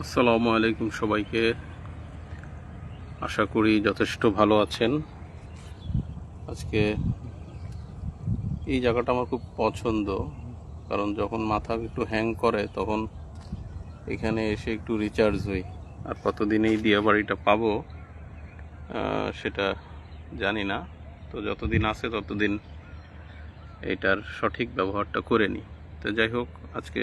আসসালামু আলাইকুম সবাইকে। আশা করি যথেষ্ট ভালো আছেন। আজকে এই জায়গাটা আমার খুব পছন্দ, কারণ যখন মাথা একটু হ্যাং করে তখন এখানে এসে একটু রিচার্জ হই। আর কতদিন এই দিয়াবাড়িটা পাবো সেটা জানি না, তো যতদিন আছে ততদিন এটার সঠিক ব্যবহারটা করে নিই। তো যাই হোক, আজকে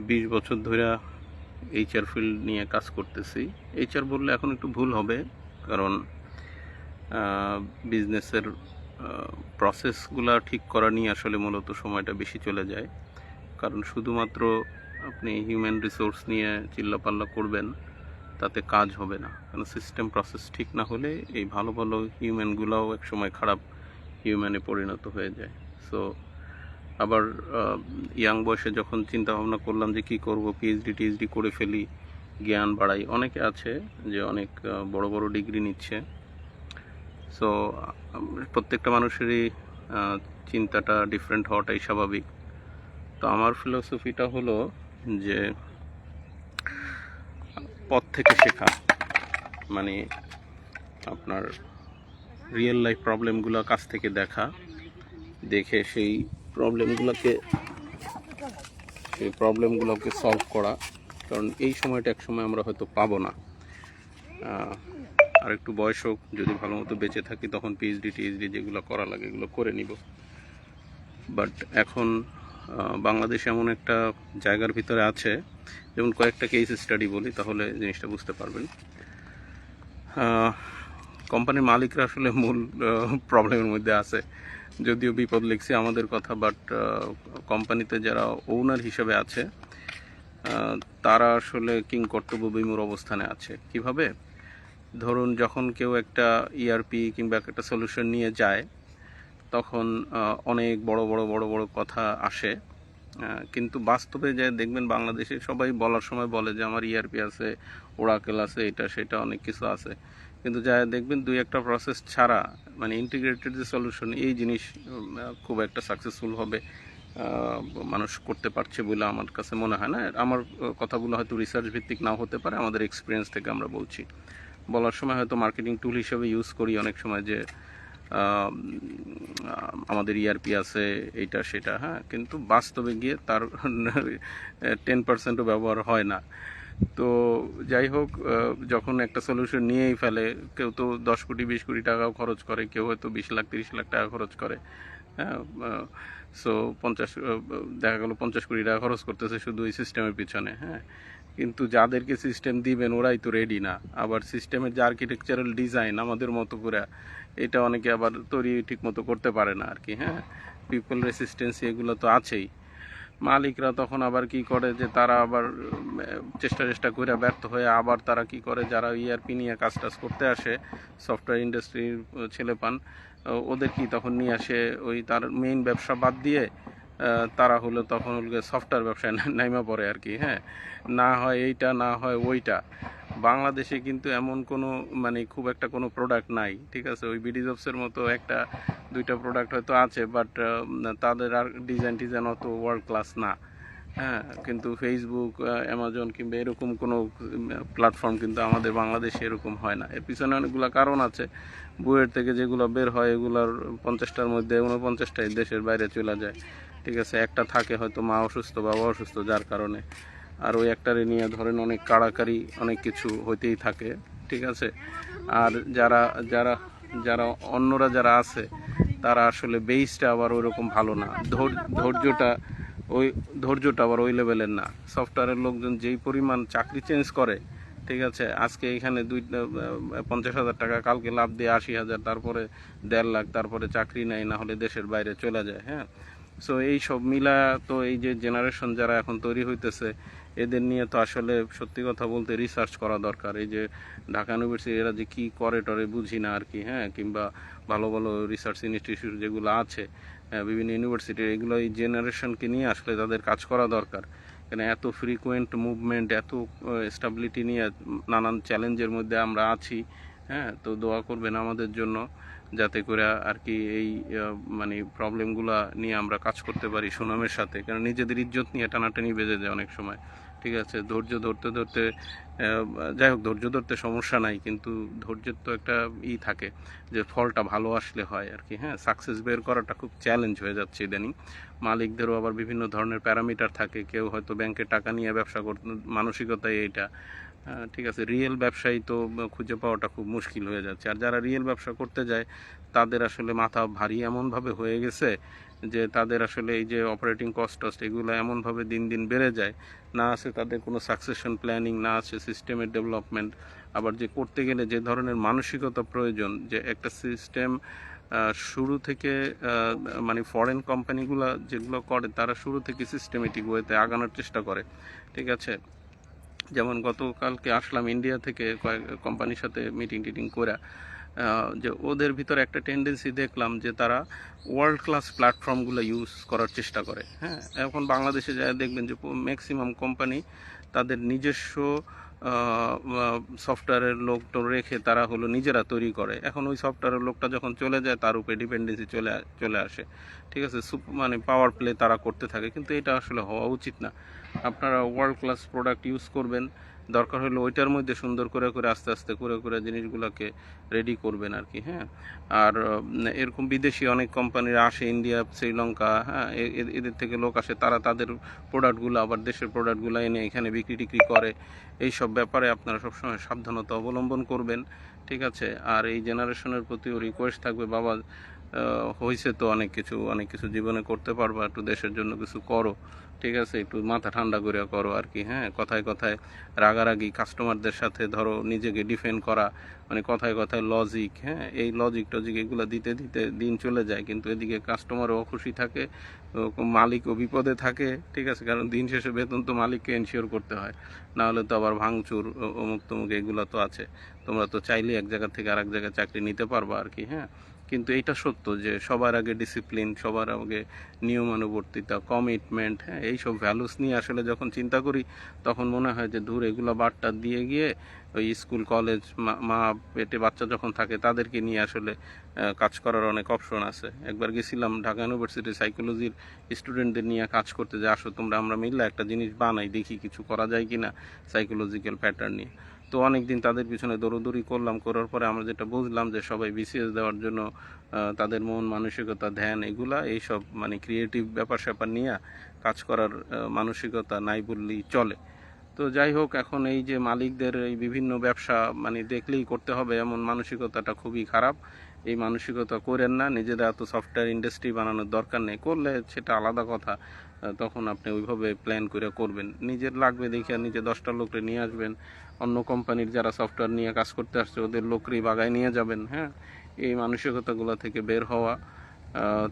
20 বছর ধরে এইচআর ফিল্ড নিয়ে কাজ করতেছি। এইচআর বললে এখন একটু ভুল হবে, কারণ বিজনেসের প্রসেসগুলো ঠিক করা নিয়ে আসলে মূলত সময়টা বেশি চলে যায়। কারণ শুধুমাত্র আপনি হিউম্যান রিসোর্স নিয়ে চিল্লাপাল্লা করবেন তাতে কাজ হবে না, কারণ সিস্টেম প্রসেস ঠিক না হলে এই ভালো ভালো হিউম্যানগুলোও এক সময় খারাপ হিউম্যানে পরিণত হয়ে যায়। সো আবার ইয়াং বয়সে যখন চিন্তা ভাবনা করলাম যে কি করব, পিএইচডি করে ফেলি, জ্ঞান বাড়াই। অনেকে আছে যে অনেক বড় বড় ডিগ্রি নিচ্ছে। সো প্রত্যেকটা মানুষেরই চিন্তাটা ডিফারেন্ট হওয়াটাই স্বাভাবিক। তো আমার ফিলোসফিটা হলো যে পথ থেকে শেখা, মানে আপনার রিয়েল লাইফ প্রবলেমগুলো কাছ থেকে দেখে সেই প্রবলেমগুলোকে সলভ করা। কারণ এই সময়টা এক সময় আমরা হয়তো পাবো না। আর একটু বয়স হোক, যদি ভালো মতো বেঁচে থাকি তখন পিএইচডি যেগুলো করা লাগে এগুলো করে নিব। বাট এখন বাংলাদেশ এমন একটা জায়গার ভিতরে আছে, যেমন কয়েকটা কেস স্টাডি বলি তাহলে জিনিসটা বুঝতে পারবেন। কোম্পানির মালিকরা আসলে মূল প্রবলেমের মধ্যে আছে। যদিও বিপদ লিখছি আমাদের কথা, বাট কোম্পানিতে যারা ওনার হিসেবে আছে তারা আসলে কিংকর্তব্য বিমূঢ় অবস্থানে আছে। কিভাবে? ধরুন, যখন কেউ একটা ইআরপি কিংবা একটা সলিউশন নিয়ে যায় তখন অনেক বড় বড় কথা আসে, কিন্তু বাস্তবে যে দেখবেন বাংলাদেশে সবাই বলার সময় বলে যে আমার ইআরপি আছে, ওরাকেল আছে, এটা সেটা অনেক কিছু আছে, কিন্তু যা দেখবেন দুই একটা প্রসেস ছাড়া মানে ইন্টিগ্রেটেড যে সলিউশন এই জিনিস খুব একটা সাকসেসফুল হবে মানুষ করতে পারছে বলে আমার কাছে মনে হয় না। আমার কথাগুলো হয়তো রিসার্চ ভিত্তিক নাও হতে পারে, আমাদের এক্সপিরিয়েন্স থেকে আমরা বলছি। বলার সময় হয়তো মার্কেটিং টুল হিসেবে ইউজ করি অনেক সময় যে আমাদের ইআরপি আছে এইটা সেটা, হ্যাঁ, কিন্তু বাস্তবে গিয়ে তার 10%ও ব্যবহার হয় না। তো যাই হোক, যখন একটা সলিউশন নিয়েই ফেলে, কেউ তো 10 কোটি 20 কোটি টাকাও খরচ করে, কেউ হয়তো 20 লাখ 30 লাখ টাকা খরচ করে, হ্যাঁ। সো 50 দেখা গেল 50 কোটি টাকা খরচ করতেছে শুধু এই সিস্টেমের পিছনে, হ্যাঁ, কিন্তু যাদেরকে সিস্টেম দিবেন ওরাই তো রেডি না। আবার সিস্টেমের যে আর্কিটেকচারাল ডিজাইন আমাদের মতো করে এটা অনেকে আবার তৈরি ঠিক মতো করতে পারে না আর কি, হ্যাঁ। পিপল রেসিস্টেন্সি এগুলো তো আছেই। মালিকরা তখন আবার কি করে যে তারা আবার চেষ্টা করে ব্যর্থ হয়ে আবার তারা কি করে, যারা ইআরপি নিয়ে কাজ করতে আসে, সফটওয়্যার ইন্ডাস্ট্রির ছেলে পান, ওদের কি তখন নিয়ে আসে ওই তার মেইন ব্যবসা বাদ দিয়ে তারা হলো তখন সফটওয়্যার ব্যবসায় নাইমা পড়ে আর কি, হ্যাঁ। না হয় এইটা, না হয় ওইটা। বাংলাদেশে কিন্তু এমন কোনো মানে খুব একটা কোনো প্রোডাক্ট নাই, ঠিক আছে। ওই বিডি জবসের মতো একটা দুইটা প্রোডাক্ট হয়তো আছে, বাট তাদের আর ডিজাইন অত ওয়ার্ল্ড ক্লাস না, হ্যাঁ। কিন্তু ফেসবুক, অ্যামাজন কিংবা এরকম কোনো প্ল্যাটফর্ম কিন্তু আমাদের বাংলাদেশে এরকম হয় না। এর পিছনে অনেকগুলো কারণ আছে। বইয়ের থেকে যেগুলো বের হয় এগুলোর 50টার মধ্যে 49টাই দেশের বাইরে চলে যায়, ঠিক আছে। একটা থাকে হয়তো মা অসুস্থ, বাবা অসুস্থ, যার কারণে। আর ওই একটারে নিয়ে ধরেন অনেক কাড়াকাড়ি অনেক কিছু হইতেই থাকে, ঠিক আছে। আর যারা যারা যারা অন্যরা যারা আছে তারা আসলে বেসটা আবার ওইরকম ভালো না, ধৈর্যটা ওই ধৈর্যটা আবার ওই লেভেলের না। সফটওয়্যারের লোকজন যেই পরিমাণ চাকরি চেঞ্জ করে, ঠিক আছে, আজকে এখানে 50,000 টাকা, কালকে লাভ দিয়ে 80,000, তারপরে 1.5 লাখ, তারপরে চাকরি নেয়, না হলে দেশের বাইরে চলে যায়, হ্যাঁ। সো এই সব মিলা তো এই যে জেনারেশন যারা এখন তৈরি হইতেছে এদের নিয়ে তো আসলে সত্যি কথা বলতে রিসার্চ করা দরকার। এই যে ঢাকা ইউনিভার্সিটি এরা যে কী করে টরে বুঝি না আর কি, হ্যাঁ। কিংবা ভালো ভালো রিসার্চ ইনস্টিটিউট যেগুলো আছে বিভিন্ন ইউনিভার্সিটির, এগুলো এই জেনারেশনকে নিয়ে আসলে তাদের কাজ করা দরকার। কেন এত ফ্রিকুয়েন্ট মুভমেন্ট, এত স্টেবিলিটি নিয়ে নানান চ্যালেঞ্জের মধ্যে আমরা আছি, হ্যাঁ। তো দোয়া করবেন আমাদের জন্য, যাতে করে আর কি এই মানে প্রবলেমগুলো নিয়ে আমরা কাজ করতে পারি সুনামের সাথে। কারণ নিজেদের ইজ্জত নিয়ে টানাটানি বেজে যায় অনেক সময়। ঠিক আছে, ধৈর্য ধরতে ধরতে যাই হোক, ধৈর্য ধরতে সমস্যা নাই, কিন্তু ধৈর্যের তো একটা থাকে যে ফলটা ভালো আসলে হয় আর কি। হ্যাঁ, সাকসেস বের করাটা খুব চ্যালেঞ্জ হয়ে যাচ্ছে ইদানিং। মালিকদেরও আবার বিভিন্ন ধরনের প্যারামিটার থাকে, কেউ হয়তো ব্যাংকে টাকা নিয়ে ব্যবসা করতে, মানসিকতায় এইটা। ঠিক আছে, রিয়েল ব্যবসায়ী তো খুঁজে পাওয়াটা খুব মুশকিল হয়ে যাচ্ছে। আর যারা রিয়েল ব্যবসা করতে যায় তাদের আসলে মাথা ভারী এমনভাবে হয়ে গেছে যে তাদের আসলে এই যে অপারেটিং কস্ট টস্ট এগুলো এমনভাবে দিন দিন বেড়ে যায়, না আছে তাদের কোনো সাকসেশন প্ল্যানিং, না আছে সিস্টেমের ডেভেলপমেন্ট। আবার যে করতে গেলে যে ধরনের মানসিকতা প্রয়োজন, যে একটা সিস্টেম শুরু থেকে মানে ফরেন কোম্পানিগুলো যেগুলো করে তারা শুরু থেকে সিস্টেমেটিক ওয়েতে আগানোর চেষ্টা করে। ঠিক আছে, যেমন গতকালকে আসলাম ইন্ডিয়া থেকে, কয়েক কোম্পানির সাথে মিটিং টিটিং করে, যে ওদের ভিতরে একটা টেন্ডেন্সি দেখলাম যে তারা ওয়ার্ল্ড ক্লাস প্ল্যাটফর্মগুলো ইউজ করার চেষ্টা করে। হ্যাঁ, এখন বাংলাদেশে যা দেখবেন যে ম্যাক্সিমাম কোম্পানি তাদের নিজস্ব সফটওয়্যারের লোকটা রেখে তারা হলো নিজেরা তৈরি করে। এখন ওই সফটওয়্যারের লোকটা যখন চলে যায় তার উপরে ডিপেন্ডেন্সি চলে আসে। ঠিক আছে, মানে পাওয়ার প্লে তারা করতে থাকে, কিন্তু এটা আসলে হওয়া উচিত না। আপনারা ওয়ার্ল্ড ক্লাস প্রোডাক্ট ইউজ করবেন, দরকার হলে ওইটার মধ্যে সুন্দর করে আস্তে আস্তে করে জিনিসগুলোকে রেডি করবেন আর কি। হ্যাঁ, আর এরকম বিদেশি অনেক কোম্পানিরা আসে, ইন্ডিয়া, শ্রীলঙ্কা, হ্যাঁ, এদের থেকে লোক আসে, তারা তাদের প্রোডাক্টগুলো আবার দেশের প্রোডাক্টগুলো এনে এখানে বিক্রি টিক্রি করে। এই সব ব্যাপারে আপনারা সবসময় সাবধানতা অবলম্বন করবেন। ঠিক আছে, আর এই জেনারেশনের প্রতিও রিকোয়েস্ট থাকবে, বাবা হয়েছে তো অনেক কিছু জীবনে করতে পারবা, একটু দেশের জন্য কিছু করো। ঠিক আছে, একটু মাথা ঠান্ডা করে করো আর কি। হ্যাঁ, কথায় কথায় রাগারাগি, কাস্টমারদের সাথে ধরো নিজেকে ডিফেন্ড করা, মানে কথায় কথায় লজিক, হ্যাঁ, এই লজিক টজিক এগুলো দিতে দিতে দিন চলে যায়, কিন্তু এদিকে কাস্টমারও অখুশি থাকে, মালিকও বিপদে থাকে। ঠিক আছে, কারণ দিন শেষে বেতন তো মালিককে এনশিওর করতে হয়, না হলে তো আবার ভাঙচুর অমুক তমুক এগুলো তো আছে। তোমরা তো চাইলে এক জায়গা থেকে আরেক জায়গায় চাকরি নিতে পারবা আর কি। হ্যাঁ, কিন্তু এইটা সত্য যে সবার আগে ডিসিপ্লিন, সবার আগে নিয়মানুবর্তিতা, কমিটমেন্ট, হ্যাঁ, এইসব ভ্যালুস নিয়ে আসলে যখন চিন্তা করি তখন মনে হয় যে দূর, এগুলো বার্তা দিয়ে গিয়ে ওই স্কুল কলেজ, মা পেটে বাচ্চা যখন থাকে তাদেরকে নিয়ে আসলে কাজ করার অনেক অপশন আছে। একবার গেছিলাম ঢাকা ইউনিভার্সিটি সাইকোলজির স্টুডেন্টদের নিয়ে কাজ করতে, যে আসো তোমরা, আমরা মিললে একটা জিনিস বানাই, দেখি কিছু করা যায় কিনা সাইকোলজিক্যাল প্যাটার্ন নিয়ে। তো অনেক দিন তাদের পিছনে দৌড়দৌড়ি করলাম, করার পরে আমরা যেটা বুঝলাম যে সবাই বিসিএস দেওয়ার জন্য তাদের মন মানসিকতা, ধ্যান, এগুলা এইসব মানে ক্রিয়েটিভ ব্যাপার স্যাপার নিয়ে কাজ করার মানসিকতা নাই বললেই চলে। তো যাই হোক, এখন এই যে মালিকদের এই বিভিন্ন ব্যবসা মানে দেখলেই করতে হবে এমন মানসিকতাটা খুবই খারাপ। এই মানসিকতা করেন না, নিজেরা এত সফটওয়্যার ইন্ডাস্ট্রি বানানোর দরকার নেই, করলে সেটা আলাদা কথা, তখন আপনি ওইভাবে প্ল্যান করে করবেন। নিজের লাগবে দেখে নিজে 10টা লোকরে নিয়ে আসবেন, অন্য কোম্পানির যারা সফটওয়্যার নিয়ে কাজ করতে আসছে ওদের লোকরেই বাগায় নিয়ে যাবেন। হ্যাঁ, এই মানসিকতাগুলো থেকে বের হওয়া।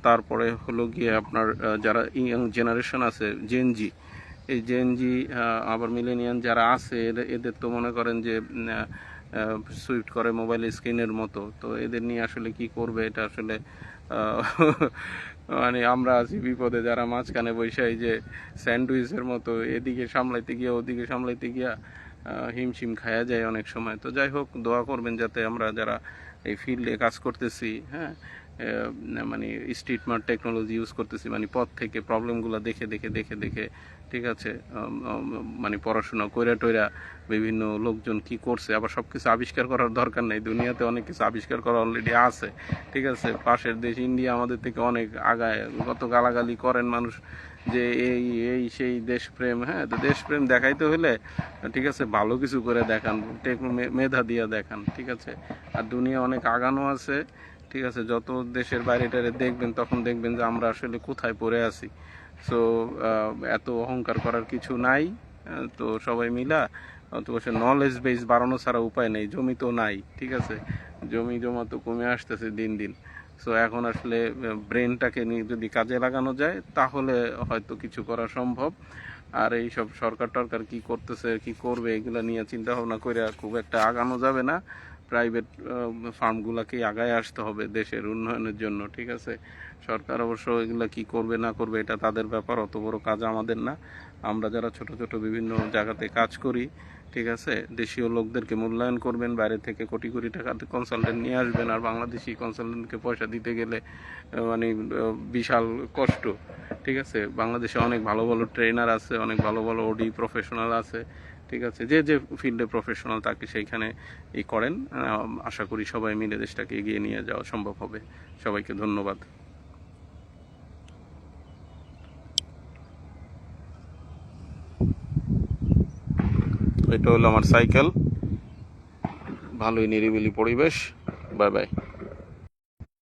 তারপরে হলো গিয়ে আপনার যারা ইয়াং জেনারেশন আছে, জেনজি, এই জেনজি আবার মিলেনিয়ান যারা আছে, এদের তো মনে করেন যে সুইফট করে মোবাইল স্ক্রিনের মতো, তো এদের নিয়ে আসলে কি করবে, এটা আসলে মানে আমরা আছি বিপদে, যারা মাঝখানে বসে এই যে স্যান্ডউইচের মতো এদিকে সামলাইতে গিয়া ওদিকে সামলাইতে গিয়া হিমশিম খায়া যায় অনেক সময়। তো যাই হোক, দোয়া করবেন যাতে আমরা যারা এই ফিল্ডে কাজ করতেছি, হ্যাঁ, মানে স্ট্রিট মার্ট টেকনোলজি ইউজ করতেছি, মানে পথ থেকে প্রবলেমগুলো দেখে দেখে দেখে দেখে, ঠিক আছে, মানে পড়াশোনা কইরা টইরা বিভিন্ন লোকজন কি করছে, আবার সব কিছু আবিষ্কার করার দরকার নেই, দুনিয়াতে অনেক কিছু আবিষ্কার করা অলরেডি আছে। ঠিক আছে, পাশের দেশ ইন্ডিয়া আমাদের থেকে অনেক আগায়, কত গালাগালি করেন মানুষ যে এই এই সেই দেশপ্রেম। হ্যাঁ, তো দেশপ্রেম দেখাইতে হলে ঠিক আছে ভালো কিছু করে দেখান, মেধা দিয়ে দেখান। ঠিক আছে, আর দুনিয়া অনেক আগানো আছে। ঠিক আছে, যত দেশের বাইরে টাইরে দেখবেন তখন দেখবেন যে আমরা আসলে কোথায় পড়ে আছি। সো এত অহংকার করার কিছু নাই। তো সবাই মিলা অথবা নলেজ বেস বাড়ানো ছাড়া উপায় নেই, জমি তো নাই। ঠিক আছে, জমি জমা তো কমে আসতেছে দিন দিন। সো এখন আসলে ব্রেনটাকে নিয়ে যদি কাজে লাগানো যায় তাহলে হয়তো কিছু করা সম্ভব। আর এই সব সরকার টরকার কি করতেছে কি করবে এগুলা নিয়ে চিন্তা ভাবনা করে খুব একটা আগানো যাবে না। প্রাইভেট ফার্মগুলোকেই আগায় আসতে হবে দেশের উন্নয়নের জন্য। ঠিক আছে, সরকার অবশ্য এগুলা কি করবে না করবে এটা তাদের ব্যাপার, অত বড় কাজ আমাদের না। আমরা যারা ছোট ছোট বিভিন্ন জায়গাতে কাজ করি, ঠিক আছে, দেশীয় লোকদেরকে মূল্যায়ন করবেন, বাইরে থেকে কোটি কোটি টাকার কনসালটেন্ট নিয়ে আসবেন, আর বাংলাদেশি কনসালটেন্টকে পয়সা দিতে গেলে মানে বিশাল কষ্ট। ঠিক আছে, বাংলাদেশে অনেক ভালো ভালো ট্রেনার আছে, অনেক ভালো ভালো ওডি প্রফেশনাল আছে। ঠিক আছে, যে যে ফিল্ডে প্রফেশনাল তাকে সেইখানে করেন। আশা করি সবাই মিলে দেশটাকে এগিয়ে নিয়ে যাওয়া সম্ভব হবে। সবাইকে ধন্যবাদ। এটা হলো আমার সাইকেল, ভালোই নিরিবিলি পরিবেশ। Bye bye.